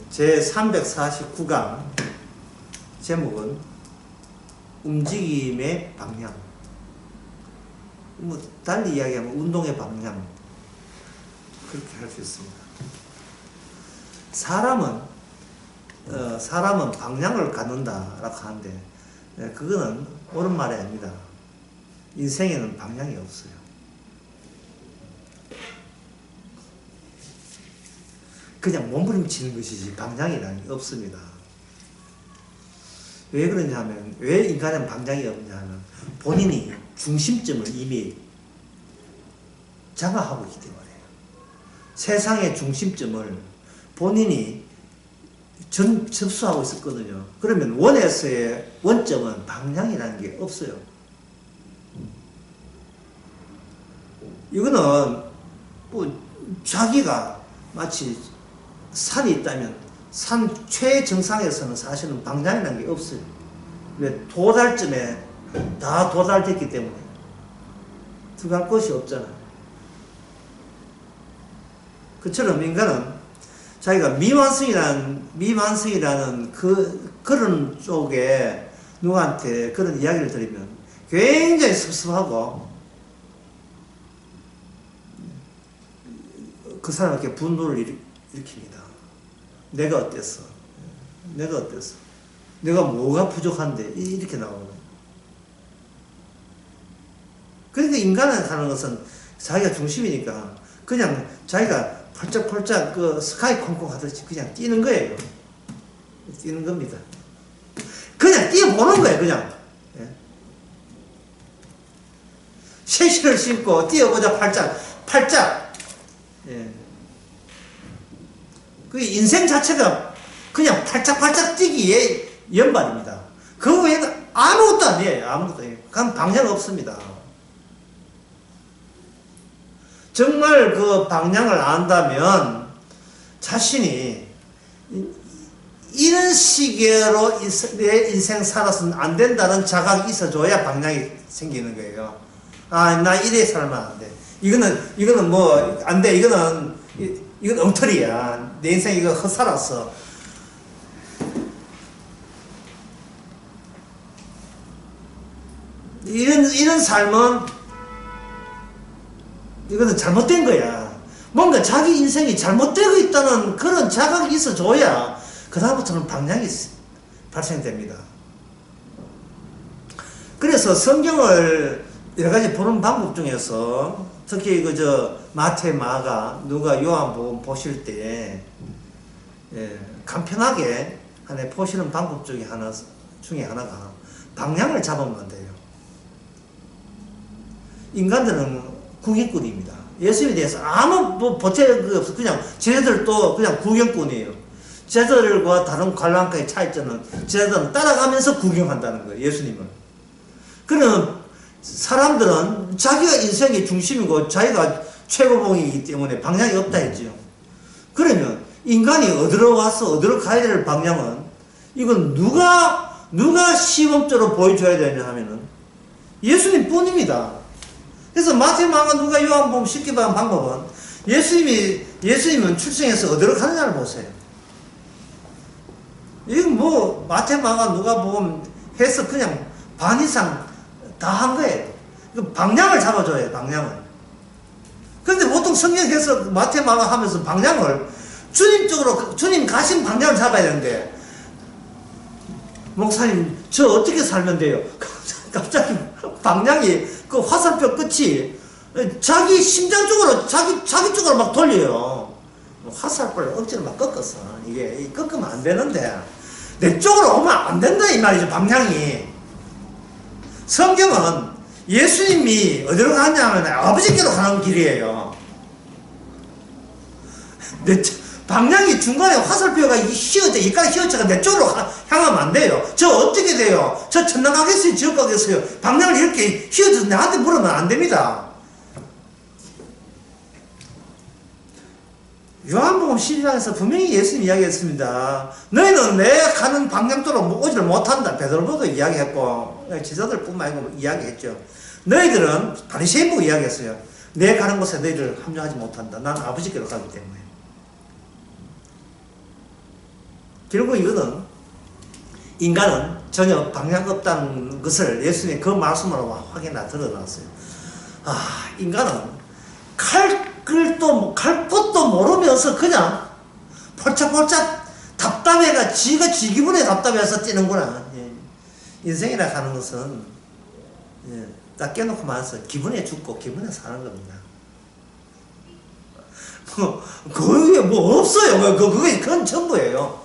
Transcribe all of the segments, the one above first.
제 349강 제목은 움직임의 방향. 뭐 달리 이야기하면 운동의 방향, 그렇게 할 수 있습니다. 사람은 방향을 갖는다라고 하는데 그거는 옳은 말이 아닙니다. 인생에는 방향이 없어요. 그냥 몸부림치는 것이지 방향이라는 게 없습니다. 왜 그러냐면, 왜 인간은 방향이 없냐면 본인이 중심점을 이미 장악하고 있기 때문에, 세상의 중심점을 본인이 접수하고 있었거든요. 그러면 원에서의 원점은 방향이라는 게 없어요. 이거는 뭐 자기가 마치 산이 있다면 산 최정상에서는 사실은 방향이라는 게 없어요. 왜? 도달점에 다 도달됐기 때문에 들어갈 것이 없잖아요. 그처럼 인간은 자기가 미완성이라는 그런 쪽에 누구한테 그런 이야기를 드리면 굉장히 섭섭하고 그 사람에게 분노를 일으킵니다. 내가 어땠어? 내가 어땠어? 내가 뭐가 부족한데? 이렇게 나오는 거예요. 그러니까 인간을 하는 것은 자기가 중심이니까 그냥 자기가 펄쩍펄쩍 그 스카이 콩콩 하듯이 그냥 뛰는 거예요. 뛰는 겁니다. 그냥 뛰어보는 거예요, 그냥. 예. 쉐시를 신고 뛰어보자, 팔짝. 예. 그 인생 자체가 그냥 팔짝팔짝 뛰기에 연발입니다. 그 외에는 아무것도 아니에요. 아무것도 아니에요. 그냥 방향 없습니다. 정말 그 방향을 안다면 자신이 이런 식으로 내 인생 살아서는 안 된다는 자각이 있어줘야 방향이 생기는 거예요. 아, 나 이래 살면 안 돼. 이거는 뭐 안 돼. 이건 엉터리야. 내 인생 이거 헛살았어. 이런 삶은 이거는 잘못된 거야. 뭔가 자기 인생이 잘못되고 있다는 그런 자각이 있어줘야 그 다음부터는 방향이 발생됩니다. 그래서 성경을 여러 가지 보는 방법 중에서 특히 마태, 마가, 누가, 요한복음 보실 때 간편하게 하나 보시는 방법 중에 하나가 방향을 잡으면 돼요. 인간들은 구경꾼입니다. 예수님에 대해서 아무 보태가 없어. 그냥 쟤네들도 그냥 구경꾼이에요. 쟤들과 다른 관람가의 차이점은 쟤네들은 따라가면서 구경한다는 거예요. 예수님은. 그러면 사람들은 자기가 인생의 중심이고 자기가 최고봉이기 때문에 방향이 없다 했죠. 그러면 인간이 어디로 와서 어디로 가야 될 방향은 이건 누가 시범적으로 보여줘야 되냐 하면은 예수님 뿐입니다. 그래서 마태, 마가, 누가, 요한복음 쉽게 보는 방법은 예수님은 출생해서 어디로 가느냐를 보세요. 이건 뭐 마태, 마가, 누가 복음 해서 그냥 반 이상 다 한 거예요. 방향을 잡아줘요. 방향을. 그런데 보통 성경 해석 마태, 마가 하면서 방향을 주님 쪽으로, 주님 가신 방향을 잡아야 되는데, 목사님 저 어떻게 살면 돼요? 갑자기 방향이 그 화살표 끝이 자기 심장 쪽으로 자기 쪽으로 막 돌려요. 화살표를 억지로 막 꺾었어. 이게 꺾으면 안 되는데 내 쪽으로 오면 안 된다 이 말이죠. 방향이. 성경은 예수님이 어디로 가냐면 아버지께로 가는 길이에요. 방향이 중간에 화살표가 이까지 휘어져가 내 쪽으로 향하면 안 돼요. 저 어떻게 돼요? 저 천당 가겠어요? 지옥 가겠어요? 방향을 이렇게 휘어져서 나한테 물으면 안 됩니다. 요한복음 12장에서 분명히 예수님 이야기했습니다. 너희는 내 가는 방향대로 오지를 못한다. 베드로도 이야기했고 제자들 뿐만 아니고 이야기했죠. 너희들은 바리새인 보고 이야기했어요. 내 가는 곳에 너희들 합류하지 못한다. 난 아버지께로 가기 때문에. 결국 이거는 인간은 전혀 방향 없다는 것을 예수님의 그 말씀으로 확인하 드러났어요. 아, 인간은 갈 곳도 모르면서 그냥 폴짝폴짝 답답해가 지가 지 기분에 답답해서 뛰는구나. 예. 인생이라 하는 것은 예, 딱 깨놓고 말해서 기분에 죽고 기분에 사는 겁니다. 그게 뭐 없어요. 그건 전부예요.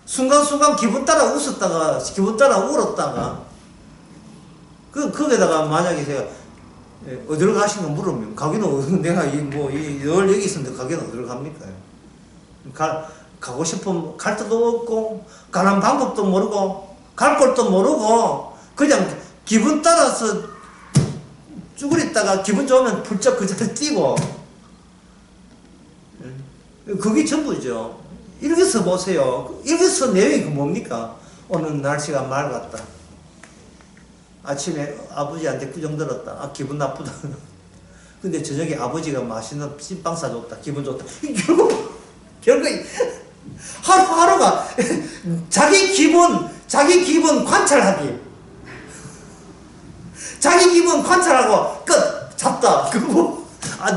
순간순간 기분 따라 웃었다가 기분 따라 울었다가 거기다가 만약에 제가 어디로 가시는 거 물으면 가기는 내가 늘 여기 있었는데 가기는 어디로 갑니까? 가고 싶으면 갈 데도 없고 가는 방법도 모르고 갈 곳도 모르고 그냥 기분 따라서 쭈그렸다가 기분 좋으면 풀쩍 그 자리에 뛰고 그게 전부죠. 일기서 보세요. 일기서 내용이 뭡니까? 오늘 날씨가 맑았다. 아침에 아버지한테 꾸정 들었다. 아, 기분 나쁘다. 근데 저녁에 아버지가 맛있는 찐빵 사줬다. 기분 좋다. 결국 하루하루가 자기 기분 관찰하기. 자기 기분 관찰하고 끝! 잡다.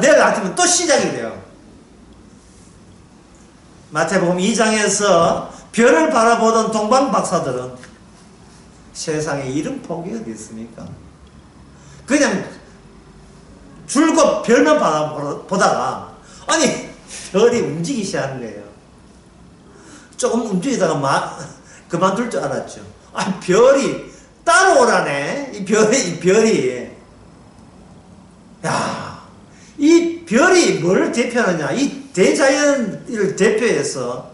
내일 아침에 또 시작이 돼요. 마태복음 2장에서 별을 바라보던 동방 박사들은 세상에 이런 복이 어디 있습니까? 그냥 줄곧 별만 바라보다가 아니 별이 움직이기 시작하는 거예요. 조금 움직이다가 그만둘 줄 알았죠. 아, 별이 따라오라네. 이 별이 야, 이 별이 뭘 대표하느냐? 이 대자연을 대표해서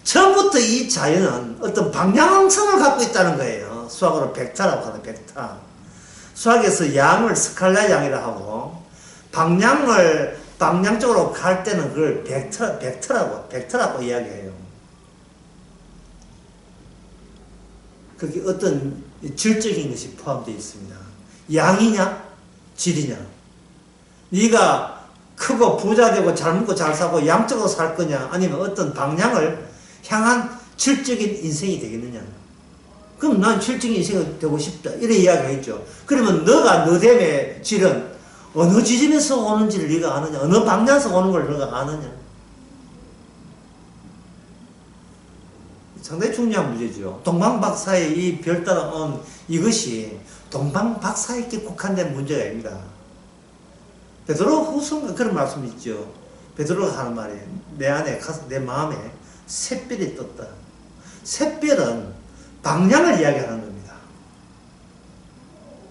처음부터 이 자연은 어떤 방향성을 갖고 있다는 거예요. 수학으로 벡터라고 하는 벡터. 수학에서 양을 스칼라 양이라 하고 방향적으로 갈 때는 그걸 벡터라고 이야기해요. 그게 어떤 질적인 것이 포함되어 있습니다. 양이냐 질이냐. 네가 크고 부자 되고 잘 먹고 잘 사고 양적으로 살 거냐 아니면 어떤 방향을 향한 질적인 인생이 되겠느냐. 그럼 난 질적인 인생이 되고 싶다 이래 이야기했죠. 그러면 너됨의 질은 어느 지점에서 오는지를 네가 아느냐, 어느 방향에서 오는 걸 너가 아느냐. 상당히 중요한 문제죠. 동방박사의 이 별 따라 온 이것이 동방박사에게 국한된 문제가 아닙니다. 베드로 후서가 그런 말씀이 있죠. 베드로가 하는 말이 내 마음에 샛별이 떴다. 샛별은 방향을 이야기하는 겁니다.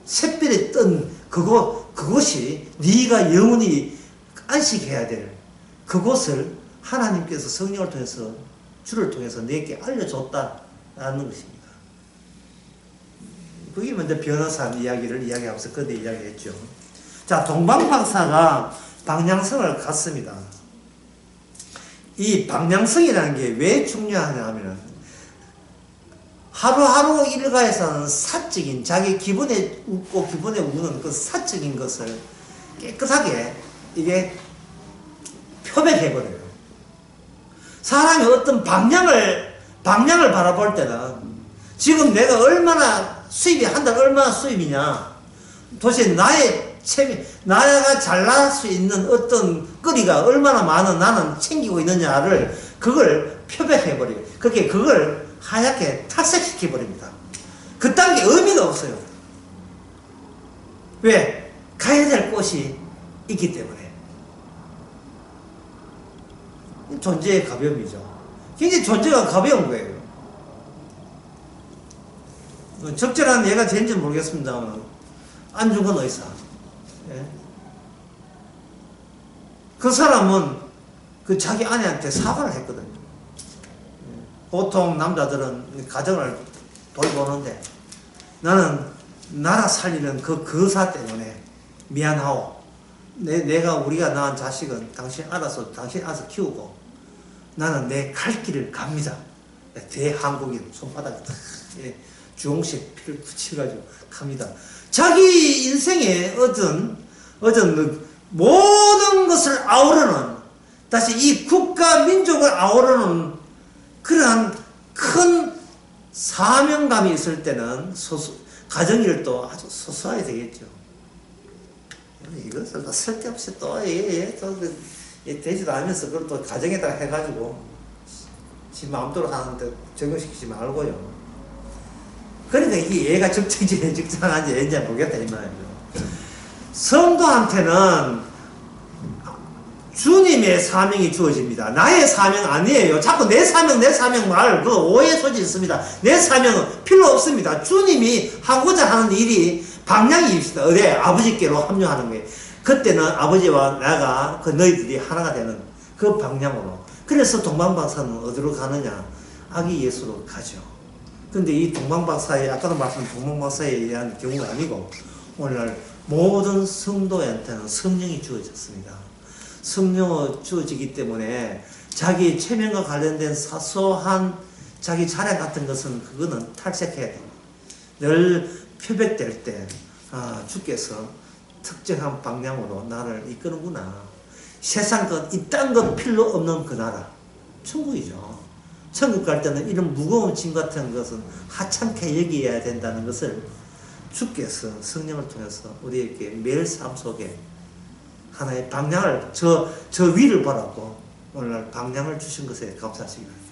샛별이 뜬 그곳이 네가 영원히 안식해야 될 그곳을 하나님께서 성령을 통해서 주를 통해서 내게 알려줬다라는 것입니다. 그게 먼저 변호사 이야기를 이야기하면서 그때 이야기했죠. 자, 동방박사가 방향성을 갖습니다. 이 방향성이라는 게 왜 중요하냐 하면 하루하루 일과에서는 사적인 자기 기분에 웃고 기분에 우는 그 사적인 것을 깨끗하게 이게 표백해버려요. 사람이 어떤 방향을 바라볼 때는 지금 내가 얼마나 수입이 한 달 얼마나 수입이냐 도대체 나가 잘날 수 있는 어떤 거리가 얼마나 많은 나는 챙기고 있느냐를 그걸 표백해버려요. 그걸 하얗게 탈색시켜버립니다. 그딴 게 의미가 없어요. 왜? 가야 될 곳이 있기 때문에. 존재의 가벼움이죠. 굉장히 존재가 가벼운 거예요. 적절한 예가 된지 모르겠습니다만 안중근 의사. 예? 그 사람은 그 자기 아내한테 사과를 했거든요. 보통 남자들은 가정을 돌보는데 나는 나라 살리는 그 거사 때문에 미안하오. 우리가 낳은 자식은 당신 알아서 키우고 나는 내 갈 길을 갑니다. 대한국인 손바닥에 주홍색 피를 붙여가지고 갑니다. 자기 인생에 얻은 모든 것을 아우르는 다시 이 국가 민족을 아우르는 그러한 큰 사명감이 있을 때는 가정일도 아주 소소하게 되겠죠. 이것을 또 쓸데없이 또 되지도 않으면서 그걸 또 가정에다 해가지고 지 마음대로 하는데 적용시키지 말고요. 그러니까 이게 얘가 적정한지 얘인지 모르겠다 이 말이죠. 성도한테는 주님의 사명이 주어집니다. 나의 사명 아니에요. 자꾸 내 사명 말, 그 오해 소지 있습니다. 내 사명은 필요 없습니다. 주님이 하고자 하는 일이 방향이 있습니다. 어디 아버지께로 합류하는 거예요. 그때는 아버지와 나가 그 너희들이 하나가 되는 그 방향으로. 그래서 동방박사는 어디로 가느냐? 아기 예수로 가죠. 근데 이 동방박사의, 아까도 말씀드린 동방박사에 의한 경우가 아니고, 오늘날 모든 성도한테는 성령이 주어졌습니다. 성령이 주어지기 때문에 자기 체면과 관련된 사소한 자기 자랑 같은 것은 그거는 탈색해야 됩니다. 늘 표백될 때, 주께서 특정한 방향으로 나를 이끄는구나. 세상 것, 이딴 것 필요 없는 그 나라. 천국이죠. 천국 갈 때는 이런 무거운 짐 같은 것은 하찮게 여겨야 된다는 것을 주께서 성령을 통해서 우리에게 매일 삶 속에 하나의 방향을, 저 위를 바라고 오늘날 방향을 주신 것에 감사하시기 바랍니다.